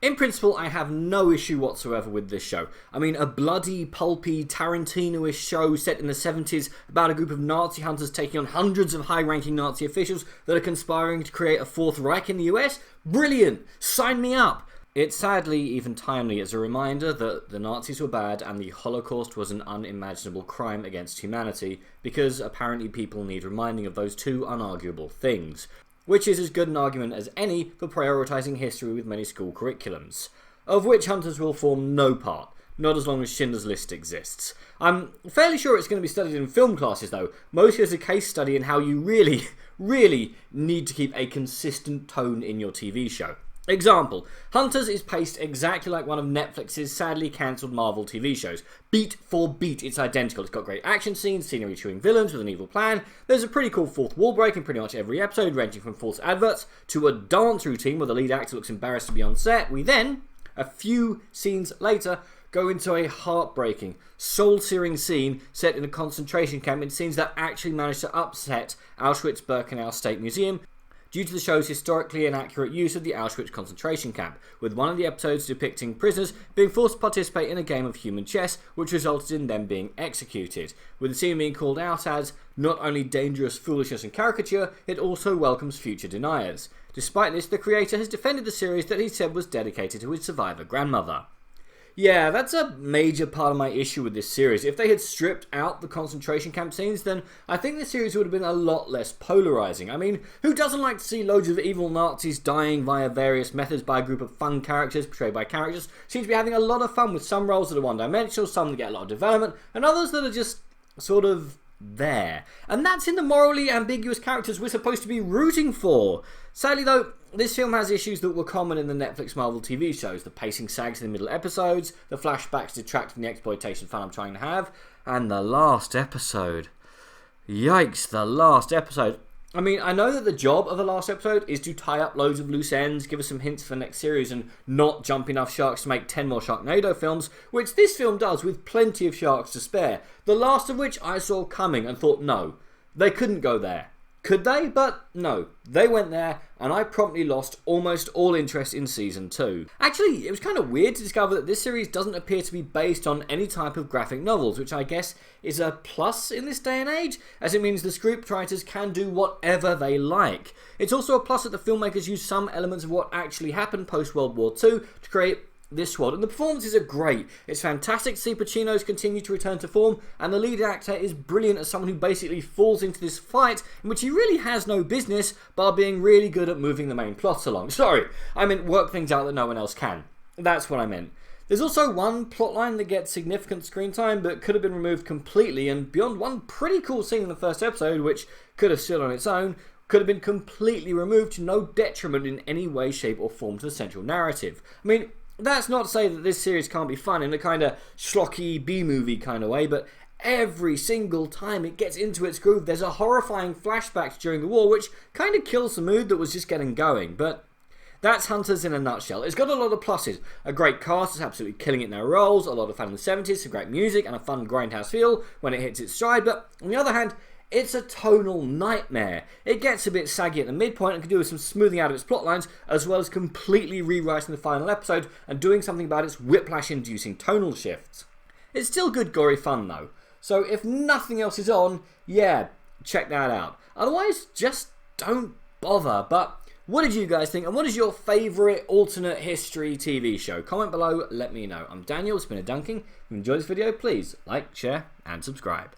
In principle, I have no issue whatsoever with this show. I mean, a bloody, pulpy, Tarantino-ish show set in the 70s about a group of Nazi hunters taking on hundreds of high-ranking Nazi officials that are conspiring to create a Fourth Reich in the US? Brilliant! Sign me up! It's sadly even timely as a reminder that the Nazis were bad and the Holocaust was an unimaginable crime against humanity, because apparently people need reminding of those two unarguable things. Which is as good an argument as any for prioritising history with many school curriculums, of which Hunters will form no part, not as long as Schindler's List exists. I'm fairly sure it's going to be studied in film classes though, mostly as a case study in how you really need to keep a consistent tone in your TV show. Example, Hunters is paced exactly like one of Netflix's sadly cancelled Marvel TV shows. Beat for beat, it's identical. It's got great action scenes, scenery chewing villains with an evil plan. There's a pretty cool fourth wall break in pretty much every episode, ranging from false adverts to a dance routine where the lead actor looks embarrassed to be on set. We then, a few scenes later, go into a heartbreaking, soul-searing scene set in a concentration camp in scenes that actually manage to upset Auschwitz-Birkenau State Museum, due to the show's historically inaccurate use of the Auschwitz concentration camp, with one of the episodes depicting prisoners being forced to participate in a game of human chess, which resulted in them being executed, with the scene being called out as not only dangerous foolishness and caricature, it also welcomes future deniers. Despite this, the creator has defended the series that he said was dedicated to his survivor grandmother. Yeah, that's a major part of my issue with this series. If they had stripped out the concentration camp scenes, then I think the series would have been a lot less polarising. I mean, who doesn't like to see loads of evil Nazis dying via various methods by a group of fun characters portrayed by characters? Seems to be having a lot of fun with some roles that are one-dimensional, some that get a lot of development, and others that are just sort of there. And that's in the morally ambiguous characters we're supposed to be rooting for. Sadly though, this film has issues that were common in the Netflix Marvel TV shows. The pacing sags in the middle episodes, the flashbacks detract from the exploitation fun I'm trying to have, and the last episode. Yikes, the last episode. I mean, I know that the job of the last episode is to tie up loads of loose ends, give us some hints for the next series, and not jump enough sharks to make 10 more Sharknado films, which this film does with plenty of sharks to spare. The last of which I saw coming and thought, no, they couldn't go there. Could they? But no, they went there, and I promptly lost almost all interest in Season 2. Actually, it was kind of weird to discover that this series doesn't appear to be based on any type of graphic novels, which I guess is a plus in this day and age, as it means the scriptwriters can do whatever they like. It's also a plus that the filmmakers use some elements of what actually happened post-World War II to create this world, and the performances are great. It's fantastic to see Pacino's continue to return to form, and the lead actor is brilliant as someone who basically falls into this fight in which he really has no business, bar being really good at moving the main plot along. Sorry, I meant work things out that no one else can. That's what I meant. There's also one plotline that gets significant screen time but could have been removed completely, and beyond one pretty cool scene in the first episode, which could have stood on its own, could have been completely removed to no detriment in any way, shape or form to the central narrative. I mean, that's not to say that this series can't be fun in a kind of schlocky B-movie kind of way, but every single time it gets into its groove, there's a horrifying flashback during the war, which kind of kills the mood that was just getting going. But that's Hunters in a nutshell. It's got a lot of pluses. A great cast is absolutely killing it in their roles, a lot of fun in the 70s, some great music, and a fun grindhouse feel when it hits its stride. But on the other hand, it's a tonal nightmare. It gets a bit saggy at the midpoint and can do with some smoothing out of its plot lines, as well as completely rewriting the final episode and doing something about its whiplash-inducing tonal shifts. It's still good gory fun though, so if nothing else is on, yeah, check that out. Otherwise, just don't bother. But what did you guys think, and what is your favourite alternate history TV show? Comment below, let me know. I'm Daniel, it's been a dunking. If you enjoyed this video, please like, share and subscribe.